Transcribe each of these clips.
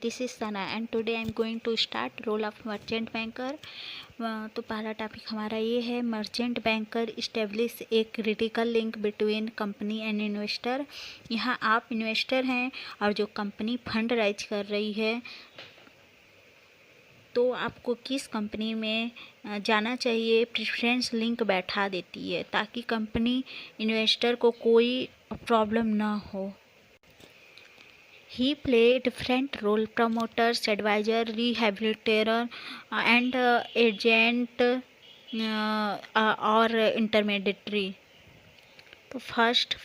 this is Sana and today I'm going to start role of merchant banker। तो पहला topic हमारा ये है merchant banker establish a critical link between company and investor. यहाँ आप investor हैं और जो कंपनी फंड राइज कर रही है, तो आपको किस कंपनी में जाना चाहिए प्रेफरेंस लिंक बैठा देती है ताकि कंपनी इन्वेस्टर को कोई प्रॉब्लम ना हो। He played different role: promoters, advisor, rehabilitator, and agent और intermediary। तो फर्स्ट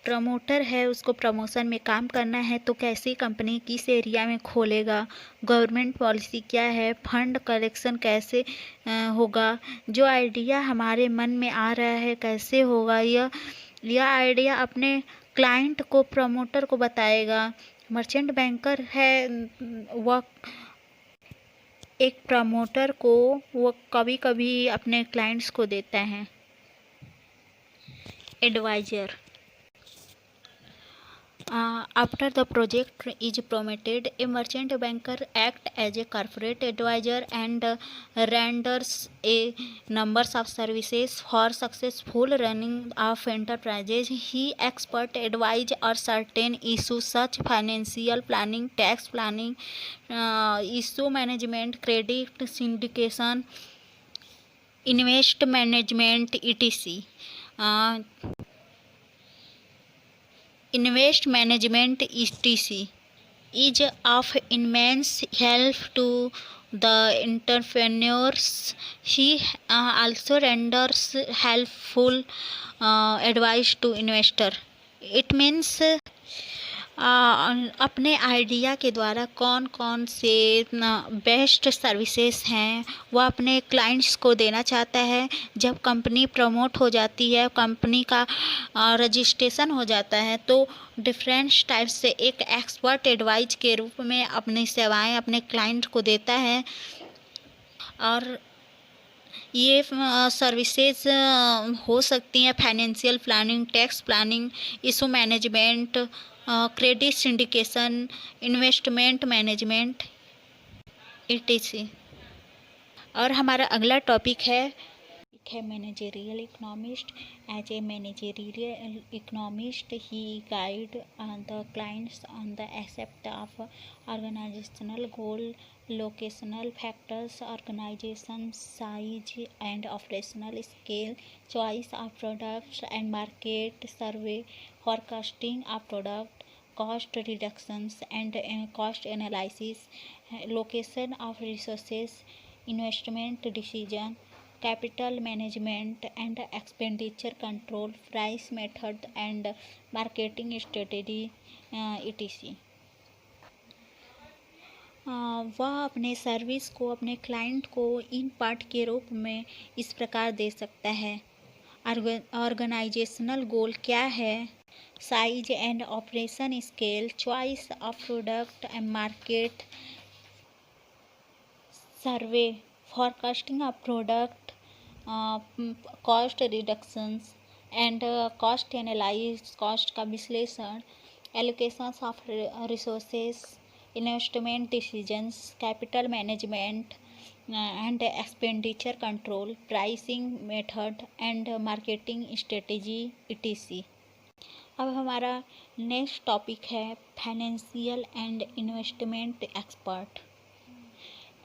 प्रमोटर है, उसको प्रमोशन में काम करना है तो कैसी कंपनी किस एरिया में खोलेगा, गवर्नमेंट पॉलिसी क्या है, फंड कलेक्शन कैसे होगा, जो आइडिया हमारे मन में आ रहा है कैसे होगा, यह आइडिया अपने क्लाइंट को प्रमोटर को बताएगा। मर्चेंट बैंकर है वह एक प्रमोटर को वो कभी कभी अपने क्लाइंट्स को देता है। Advisor after the project is promoted, a merchant banker act as a corporate advisor and renders a number of services for successful running of enterprises. He expert advise on certain issues such financial planning, tax planning, issue management, credit syndication, invest management, etc. Invest management etc. is of immense help to the entrepreneurs. He also renders helpful advice to investor. It means अपने idea के द्वारा कौन कौन से best services हैं वह अपने clients को देना चाहता है। जब कंपनी प्रमोट हो जाती है, कंपनी का रजिस्ट्रेशन हो जाता है, तो डिफरेंट टाइप से एक एक्सपर्ट एडवाइज के रूप में अपनी सेवाएं अपने क्लाइंट को देता है। और ये सर्विसेज हो सकती हैं financial planning, tax planning, issue management, credit syndication, investment management etc। और हमारा अगला टॉपिक है managerial economist. As a managerial economist he guide the clients on the aspect of organisational goal, locational factors, organisation size and operational scale, choice of products and market survey, forecasting of product, cost reductions and cost analysis, location of resources, investment decision, capital management and expenditure control, price method and marketing strategy etc। वह अपने service को अपने client को in part के रूप में इस प्रकार दे सकता है। ऑर्गेनाइजेशनल गोल क्या है, size and operation scale, choice of product and market survey, forecasting of product, cost reductions and cost analyse, cost का विश्लेषण, allocation of resources, investment decisions, capital management and expenditure control, pricing method and marketing strategy etc। अब हमारा next topic है financial and investment expert.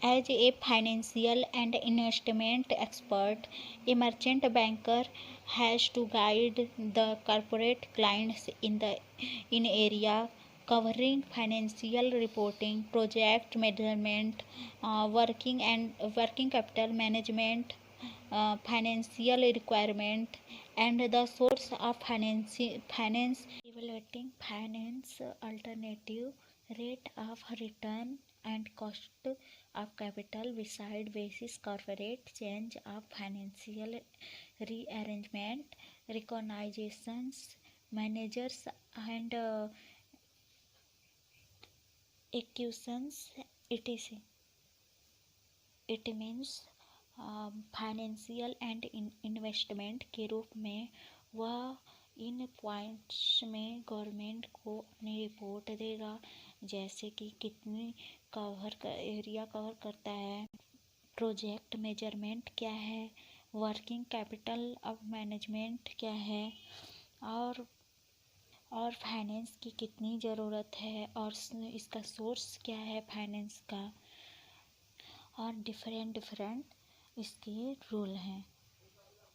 As a financial and investment expert, a merchant banker has to guide the corporate clients in area covering financial reporting, project management, working capital management, financial requirement, and the source of finance, evaluating finance alternative, rate of return and cost of capital, beside basis corporate change of financial rearrangement, recognitions, managers and acquisitions etc। It means financial and investment के रूप में वह इन points में government को अपनी report देगा, जैसे कि कितनी एरिया कवर करता है, प्रोजेक्ट मेजरमेंट क्या है, वर्किंग कैपिटल ऑफ मैनेजमेंट क्या है, और फाइनेंस की कितनी ज़रूरत है, और इसका सोर्स क्या है फाइनेंस का, और डिफरेंट इसके रूल हैं।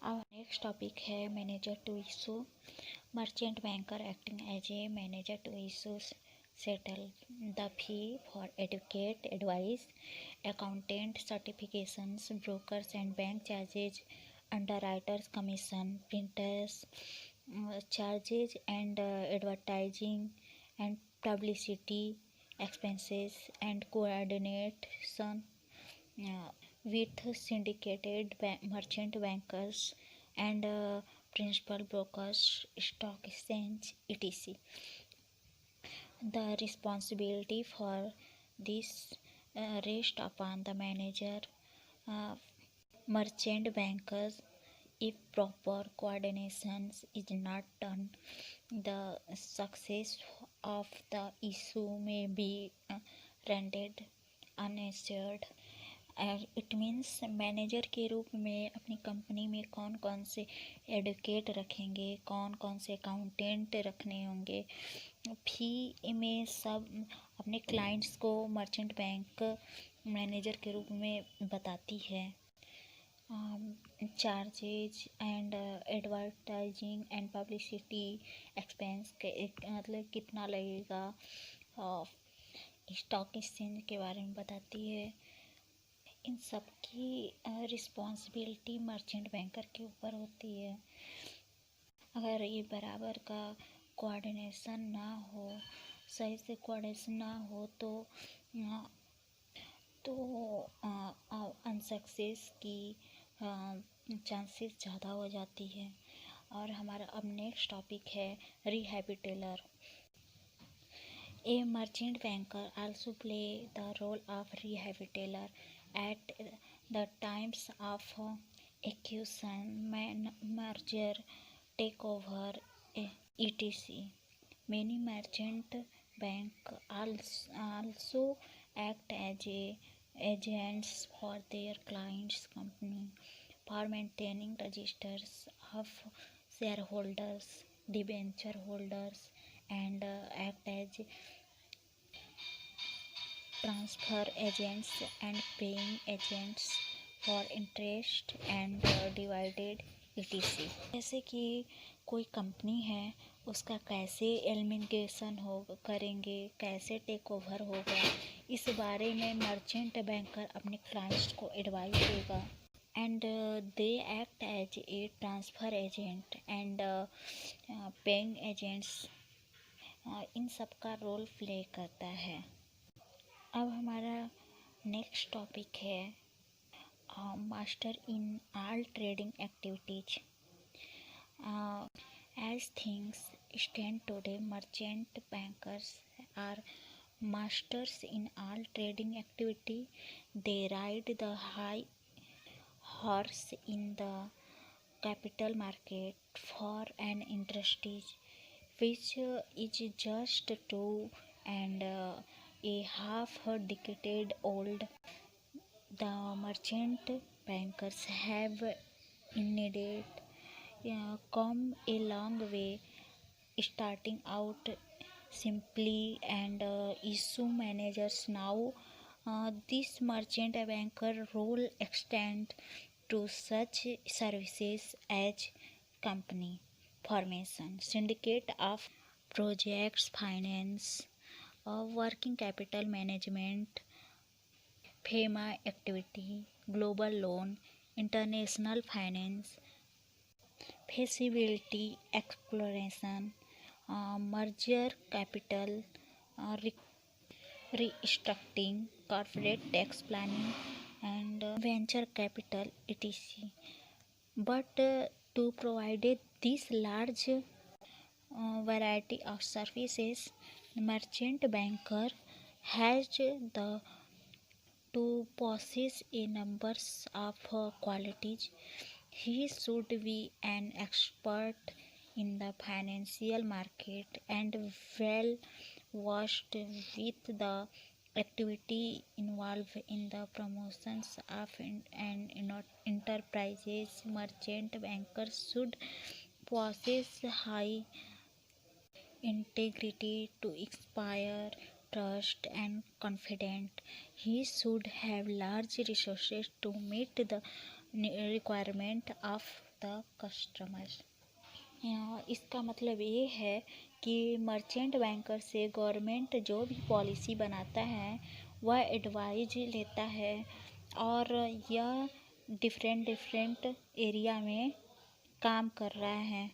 अब नेक्स्ट टॉपिक है manager to issue. Merchant banker acting as a manager to issue settle the fee for educate advice, accountant certifications, brokers and bank charges, underwriters commission, printers charges, and advertising and publicity expenses, and coordination with syndicated merchant bankers and principal brokers, stock exchange, etc. The responsibility for this rests upon the manager, uh, merchant bankers. If proper coordination is not done, the success of the issue may be rendered unassured. It means manager के रूप में अपनी company में कौन कौन से advocate रखेंगे, कौन कौन से अकाउंटेंट रखने होंगे, फी में सब अपने क्लाइंट्स को मर्चेंट बैंक मैनेजर के रूप में बताती है। Charges and advertising and publicity expense मतलब कितना लगेगा, स्टॉक एक्सचेंज के बारे में बताती है। इन सब की रिस्पॉन्सिबिलिटी मर्चेंट बैंकर के ऊपर होती है। अगर ये बराबर का कोऑर्डिनेशन ना हो, सही से कोऑर्डिनेशन ना हो तो अनसक्सेस की चांसेस ज़्यादा हो जाती है। और हमारा अब नेक्स्ट टॉपिक है रिहैबिटेलर। A merchant banker also play the role of rehabilitator at the times of acquisition, merger, takeover, etc. Many merchant banks also act as agents for their clients' company for maintaining registers of shareholders, debenture holders, and act as transfer agents and paying agents for interest and divided etc. जैसे कि कोई company है, उसका कैसे elimination हो करेंगे, कैसे take over होगा, इस बारे में मर्चेंट बैंकर अपने क्लाइंट्स को एडवाइस देगा। And they act as a transfer agent and paying agents, इन सब का रोल प्ले करता है। अब हमारा नेक्स्ट टॉपिक है master in all trading activities. As things stand today, merchant bankers are masters in all trading activity. They ride the high horse in the capital market for an industry which is just 2.5 decades old. The merchant bankers have indeed come a long way, starting out simply and issue managers. Now this merchant banker role extends to such services as company formation, syndicate of projects finance, working capital management, FEMA activity, global loan, international finance, feasibility exploration, merger capital, restructuring, corporate tax planning, and venture capital, etc. But to provide this large variety of services, merchant banker has the to possess a number of qualities. He should be an expert in the financial market and well vast with the activity involved in the promotions of enterprises. Merchant bankers should possess high integrity to inspire trust and confidence. He should have large resources to meet the requirement of the customers. इसका मतलब ये है कि merchant banker से government जो भी policy बनाता है वह एडवाइज लेता है और यह डिफरेंट डिफरेंट एरिया में काम कर रहा है।